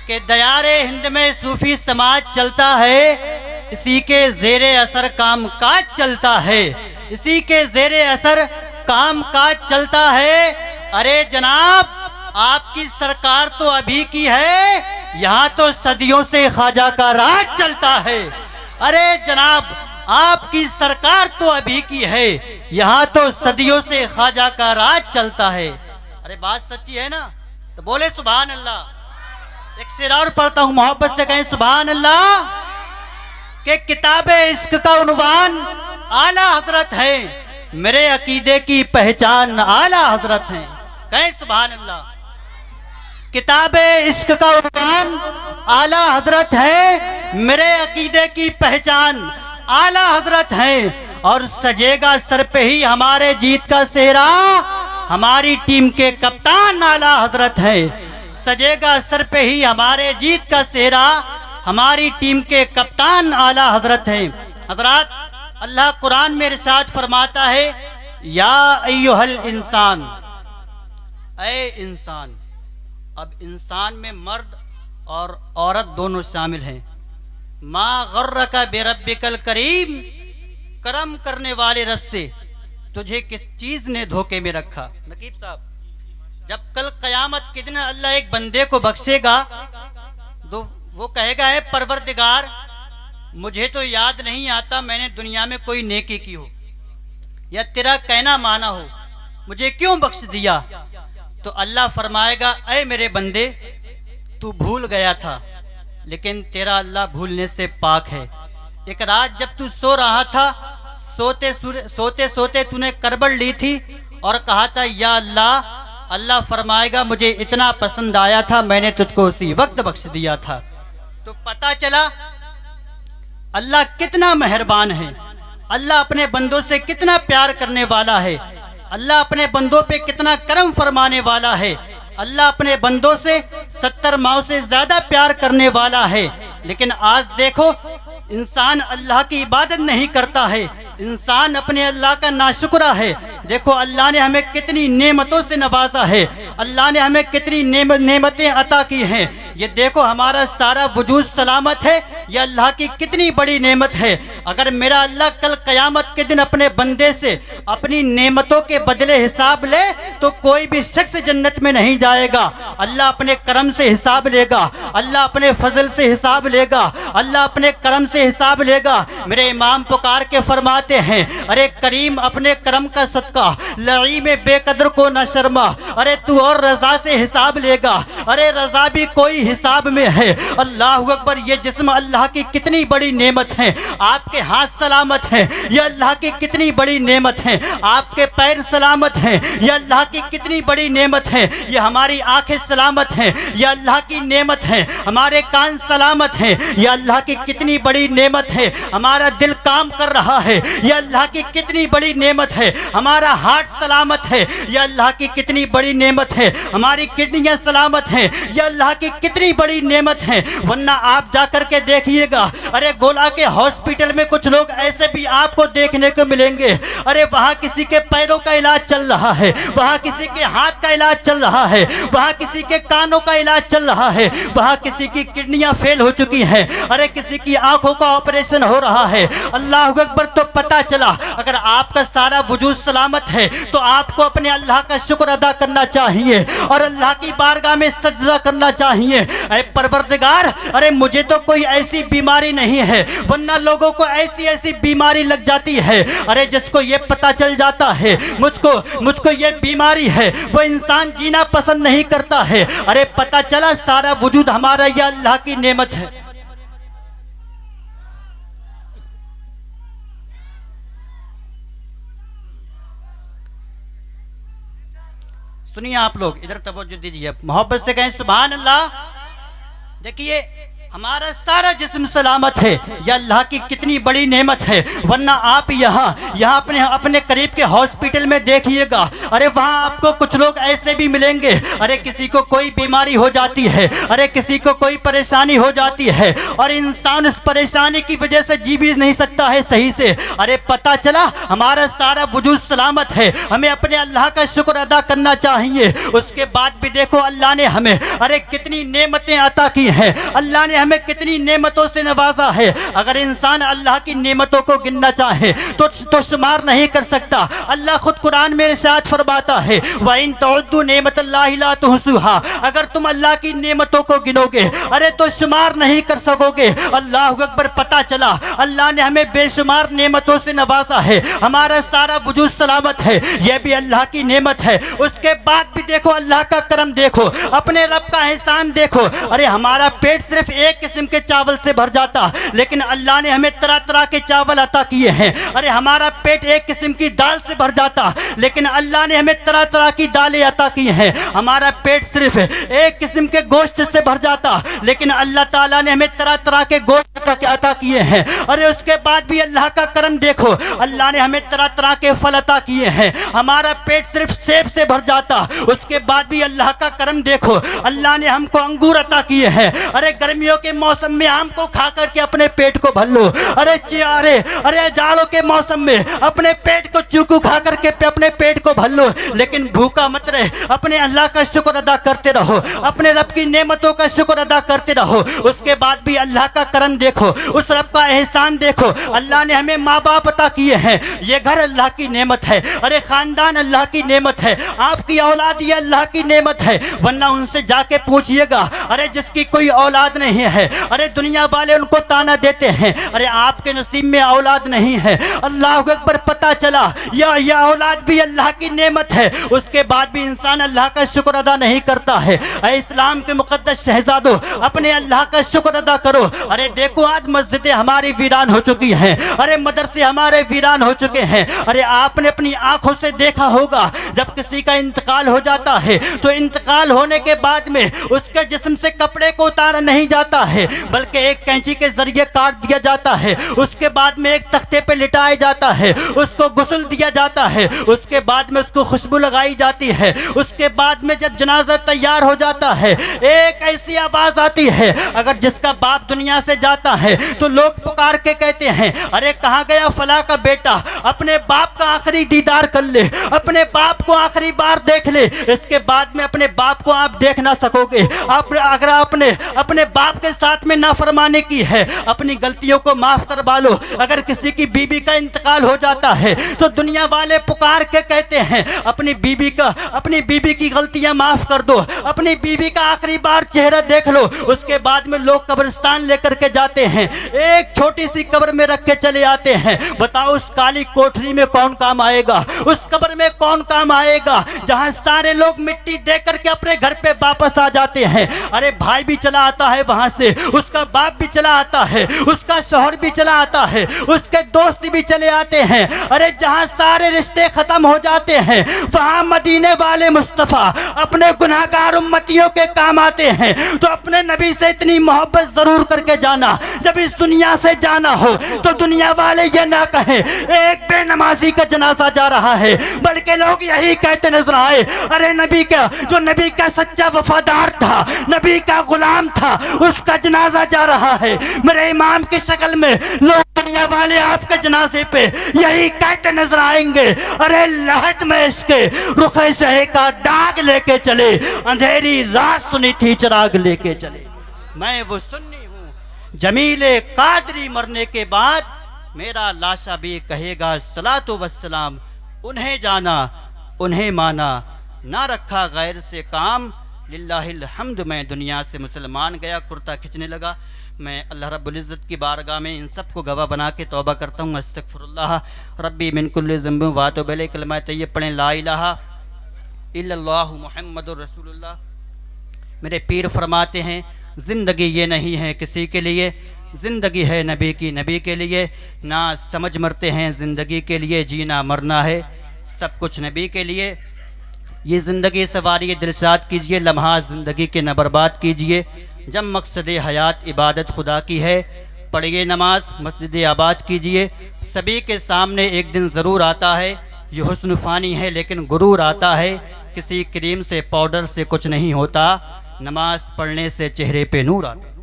کہ دیار ہند میں صوفی سماج چلتا ہے، اسی کے زیر اثر کام کاج چلتا ہے، اسی کے زیر اثر کام کاج چلتا ہے۔ ارے جناب آپ کی سرکار تو ابھی کی ہے، یہاں تو صدیوں سے خواجہ کا راج چلتا ہے۔ ارے جناب آپ کی سرکار تو ابھی کی ہے، یہاں تو صدیوں سے خواجہ کا راج چلتا ہے۔ ارے بات سچی ہے نا؟ تو بولے سبحان اللہ۔ ایک شعر اور پڑھتا ہوں، محبت سے کہیں سبحان اللہ۔ کہ کتاب عشق کا عنوان اعلیٰ حضرت ہے، میرے عقیدے کی پہچان اعلیٰ حضرت ہیں، کہیں سبحان اللہ۔ کتاب عشق کا عنوان اعلیٰ حضرت ہے، میرے عقیدے کی پہچان اعلیٰ حضرت ہیں، اور سجے گا سر پہ ہی ہمارے جیت کا سہرا، ہماری ٹیم کے کپتان اعلیٰ حضرت ہیں۔ سجے گا سر پہ ہی ہمارے جیت کا سہرا، ہماری ٹیم کے کپتان اعلیٰ حضرت ہیں۔ حضرات اللہ قرآن میں ارشاد فرماتا ہے، یا ایھا الانسان، اے انسان۔ اب انسان میں مرد اور عورت دونوں شامل ہیں۔ ما غرک بربک الکریم، کرم کرنے والے رب سے تجھے کس چیز نے دھوکے میں رکھا؟ نقیب صاحب، جب کل قیامت کے دن اللہ ایک بندے کو بخشے گا تو وہ کہے گا، اے پروردگار مجھے تو یاد نہیں آتا میں نے دنیا میں کوئی نیکی کی ہو، یا تیرا کہنا مانا ہو، مجھے کیوں بخش دیا؟ تو اللہ فرمائے گا، اے میرے بندے تو بھول گیا تھا، لیکن تیرا اللہ بھولنے سے پاک ہے۔ ایک رات جب تو سو رہا تھا، سوتے سوتے تو نے کربڑ لی تھی اور کہا تھا یا اللہ، اللہ فرمائے گا مجھے اتنا پسند آیا تھا میں نے تجھ کو اسی وقت بخش دیا تھا۔ تو پتہ چلا اللہ کتنا مہربان ہے، اللہ اپنے بندوں سے کتنا پیار کرنے والا ہے، اللہ اپنے بندوں پہ کتنا کرم فرمانے والا ہے، اللہ اپنے بندوں سے 70 ماؤں سے زیادہ پیار کرنے والا ہے۔ لیکن آج دیکھو انسان اللہ کی عبادت نہیں کرتا ہے، انسان اپنے اللہ کا ناشکرہ ہے۔ دیکھو اللہ نے ہمیں کتنی نعمتوں سے نوازا ہے، اللہ نے ہمیں کتنی نعمتیں عطا کی ہیں۔ یہ دیکھو ہمارا سارا وجود سلامت ہے، یہ اللہ کی کتنی بڑی نعمت ہے۔ اگر میرا اللہ کل قیامت کے دن اپنے بندے سے اپنی نعمتوں کے بدلے حساب لے تو کوئی بھی شخص جنت میں نہیں جائے گا۔ اللہ اپنے کرم سے حساب لے گا، اللہ اپنے فضل سے حساب لے گا، اللہ اپنے کرم سے حساب لے گا۔ میرے امام پکار کے فرماتے ہیں، ارے کریم اپنے کرم کا صدقہ لعیم بے قدر کو نہ شرما، ارے تو اور رضا سے حساب لے گا، ارے رضا بھی کوئی حساب میں ہے۔ اللہ اکبر، یہ جسم اللہ کی کتنی بڑی نعمت ہے، آپ کے ہاتھ سلامت ہیں، یہ اللہ کی کتنی بڑی نعمت ہے، آپ کے پیر سلامت ہیں، یہ اللہ کی کتنی بڑی نعمت ہے، یہ ہماری آنکھیں سلامت ہیں، یہ اللہ کی نعمت ہے، ہمارے کان سلامت ہیں، یہ اللہ کی کتنی بڑی نعمت ہے، ہمارا دل کام کر رہا ہے، یہ اللہ کی کتنی بڑی نعمت ہے، ہمارا ہارٹ سلامت ہے، یہ اللہ کی کتنی بڑی نعمت ہے، ہماری کڈنیاں سلامت ہیں، یہ اللہ کی کتنی بڑی نعمت ہے۔ ورنہ آپ جا کر کے دیکھیے گا، ارے گولا کے ہاسپٹل میں کچھ لوگ ایسے بھی آپ کو دیکھنے کو ملیں گے، ارے وہاں کسی کے پیروں کا علاج چل رہا ہے، وہاں کسی کے ہاتھ کا علاج چل رہا ہے، وہاں کسی کے کانوں کا علاج چل رہا ہے، وہاں کسی کی کڈنیاں فیل ہو چکی ہیں، ارے کسی کی آنکھوں کا آپریشن ہو رہا ہے۔ اللہ اکبر، تو پتہ چلا اگر آپ کا سارا وجود سلامت ہے تو آپ کو اپنے اللہ کا شکر ادا کرنا چاہیے اور اللہ کی بارگاہ میں سجدہ کرنا چاہیے۔ اے پروردگار، ارے مجھے تو کوئی ایسی بیماری نہیں ہے، ورنہ لوگوں کو ایسی ایسی بیماری لگ جاتی ہے، ارے جس کو یہ پتہ چل جاتا ہے مجھ کو یہ بیماری ہے، وہ انسان جینا پسند نہیں کرتا ہے۔ ارے پتہ چلا سارا وجود ہمارا یہ اللہ کی نعمت ہے۔ سنیے آپ لوگ ادھر توجہ دیجیے، محبت سے کہیں سبحان اللہ۔ دیکھیے ہمارا سارا جسم سلامت ہے، یہ اللہ کی کتنی بڑی نعمت ہے۔ ورنہ آپ یہاں اپنے قریب کے ہاسپٹل میں دیکھیے گا، ارے وہاں آپ کو کچھ لوگ ایسے بھی ملیں گے، ارے کسی کو کوئی بیماری ہو جاتی ہے، ارے کسی کو کوئی پریشانی ہو جاتی ہے، اور انسان اس پریشانی کی وجہ سے جی بھی نہیں سکتا ہے صحیح سے، ارے پتہ چلا ہمارا سارا وجود سلامت ہے، ہمیں اپنے اللہ کا شکر ادا کرنا چاہیے۔ اس کے بعد بھی دیکھو اللہ نے ہمیں ارے کتنی نعمتیں عطا کی ہیں، اللہ نے ہمیں کتنی نعمتوں سے نوازا ہے۔ اگر انسان اللہ کی نعمتوں کو گننا چاہے تو شمار نہیں کر سکتا۔ اللہ خود قرآن میں ارشاد فرماتا ہے وَإِن تَعُدُّوا نِعْمَتَ اللَّهِ لَا تُحْصُوهَا، اگر تم اللہ کی نعمتوں کو گنو گے ارے تو شمار نہیں کر سکو گے۔ اللہ اکبر، پتہ چلا اللہ نے ہمیں بے شمار نعمتوں سے نوازا ہے، ہمارا سارا وجود سلامت ہے، یہ بھی اللہ کی نعمت ہے۔ اس کے بعد بھی دیکھو اللہ کا کرم، دیکھو اپنے رب کا احسان دیکھو، ارے ہمارا پیٹ صرف ایک قسم کے چاول سے بھر جاتا، لیکن اللہ نے ہمیں طرح طرح کے چاول عطا کیے ہیں۔ ارے ہمارا پیٹ ایک قسم کی دال سے بھر جاتا، لیکن اللہ نے ہمیں طرح طرح کی دالیں عطا کی ہیں۔ ہمارا پیٹ صرف ایک قسم کے گوشت سے بھر جاتا، لیکن اللہ تعالیٰ نے ہمیں طرح طرح کے گوشت عطا کیے ہیں۔ ارے اس کے بعد بھی اللہ کا کرم دیکھو، اللہ نے ہمیں طرح طرح کے پھل عطا کیے ہیں۔ ہمارا پیٹ صرف سیب سے بھر جاتا، اس کے بعد بھی اللہ کا کرم دیکھو، اللہ نے ہم کو انگور عطا کیے ہیں۔ ارے گرمیوں کے موسم میں آم کو کھا کر کے اپنے پیٹ کو بھر لو، ارے جاڑوں کے موسم میں اپنے پیٹ کو چیکو کھا کر کے اپنے پیٹ کو بھر لو، لیکن بھوکا مت رہے، اپنے اللہ کا شکر ادا کرتے رہو، اپنے رب کی نعمتوں کا شکر ادا کرتے رہو۔ اس کے بعد بھی اللہ کا کرم دیکھو، اس رب کا احسان دیکھو، اللہ نے ہمیں ماں باپ عطا کیے ہیں، یہ گھر اللہ کی نعمت ہے، ارے خاندان اللہ کی نعمت ہے، آپ کی اولاد یہ اللہ کی نعمت ہے۔ ورنہ ان سے جا کے پوچھئے گا، ارے جس کی کوئی اولاد نہیں ہے، ارے دنیا والے ان کو تانا دیتے ہیں، ارے آپ کے نصیب میں اولاد نہیں ہے، اللہ اکبر، پتہ چلا یہ اولاد بھی اللہ کی نعمت ہے۔ اس کے بعد بھی انسان اللہ کا شکر ادا نہیں کرتا ہے۔ اے اسلام کے مقدس شہزادوں، اپنے اللہ کا شکر ادا کرو۔ ارے دیکھو آج مسجدیں ہماری ویران ہو چکی ہیں، ارے مدرسے ہمارے ویران ہو چکے ہیں۔ ارے آپ نے اپنی آنکھوں سے دیکھا ہوگا جب کسی کا انتقال ہو جاتا ہے تو انتقال ہونے کے بعد میں اس کے جسم سے کپڑے کو اتارا نہیں جاتا ہے، بلکہ ایک کینچی کے ذریعے کاٹ دیا جاتا ہے، اس کے بعد میں ایک تختے پہ لٹایا جاتا ہے، اس کو غسل دیا جاتا ہے، اس کے بعد میں اس کو خوشبو لگائی جاتی ہے، اس کے بعد میں جب جنازہ تیار ہو جاتا ہے ایک ایسی آواز آتی ہے، اگر جس کا باپ دنیا سے جاتا ہے تو لوگ پکار کے کہتے ہیں ارے کہاں گیا فلاں کا بیٹا، اپنے باپ کا آخری دیدار کر لے، اپنے باپ کو آخری بار دیکھ لے، اس کے بعد میں اپنے باپ کو آپ دیکھ نہ سکو گے۔ اگر آپ نے اپنے باپ کے ساتھ میں نافرمانی کی ہے، اپنی غلطیوں کو معاف کروا لو۔ اگر کسی کی بیوی کا انتقال ہو جاتا ہے تو دنیا والے پکار کے کہتے ہیں اپنی بیوی کی غلطیاں معاف کر دو، اپنی بیوی کا آخری بار چہرہ دیکھ لو۔ اس کے بعد میں لوگ قبرستان لے کر کے جاتے ہیں، ایک چھوٹی سی قبر میں رکھ کے چلے آتے ہیں۔ بتاؤ اس کالی کوٹری میں کون کام آئے گا، اس قبر میں کون کام آئے گا جہاں سارے لوگ مٹی دے کر کے اپنے گھر پہ واپس آ جاتے ہیں۔ ارے بھائی بھی چلا آتا ہے وہاں سے، اس کا باپ بھی چلا آتا ہے، اس کا شوہر بھی چلا آتا ہے، اس کے دوست بھی چلے آتے ہیں۔ ارے جہاں سارے رشتے ختم ہو جاتے ہیں وہاں مدینے والے مصطفیٰ اپنے گناہگار امتیوں کے کام آتے ہیں۔ تو اپنے نبی سے اتنی محبت ضرور کر کے جانا، جب اس دنیا سے جانا ہو تو دنیا والے یہ نہ کہیں ایک بے نمازی کا جنازہ جا رہا ہے، بلکہ لوگ یہی کہتے نظر آئے ارے جو نبی کا سچا وفادار تھا، نبی کا غلام تھا، اس کا جنازہ جا رہا ہے۔ میرے امام کی شکل میں لوگ دنیا والے آپ کے جنازے پہ یہی کہتے نظر آئیں گے ارے لہت میں اس کے رخ شہ کا داغ لے کے چلے، اندھیری رات سنی تھی چراغ لے کے چلے۔ میں وہ سنی ہوں جمیل قادری مرنے کے بعد میرا لاشا بھی کہے گا صلاۃ و السلام، انہیں جانا انہیں مانا، نہ رکھا غیر سے کام، للہ الحمد میں دنیا سے مسلمان گیا۔ کرتا کھچنے لگا۔ میں اللہ رب العزت کی بارگاہ میں ان سب کو گواہ بنا کے توبہ کرتا ہوں، استغفر اللہ ربی من کل ذنب واتوب الیہ۔ کلمہ طیب پڑھیں لا الہ الا اللہ محمد رسول اللہ۔ میرے پیر فرماتے ہیں زندگی یہ نہیں ہے کسی کے لیے، زندگی ہے نبی کی، نبی کے لیے، نہ سمجھ مرتے ہیں زندگی کے لیے، جینا مرنا ہے سب کچھ نبی کے لیے۔ یہ زندگی سواری دلشاد کیجئے، لمحات زندگی کے نہ برباد کیجئے، جب مقصد حیات عبادت خدا کی ہے، پڑھیے نماز، مسجد آباد کیجئے۔ سبھی کے سامنے ایک دن ضرور آتا ہے، یہ حسن فانی ہے لیکن غرور آتا ہے، کسی کریم سے پاؤڈر سے کچھ نہیں ہوتا، نماز پڑھنے سے چہرے پہ نور آتا ہے۔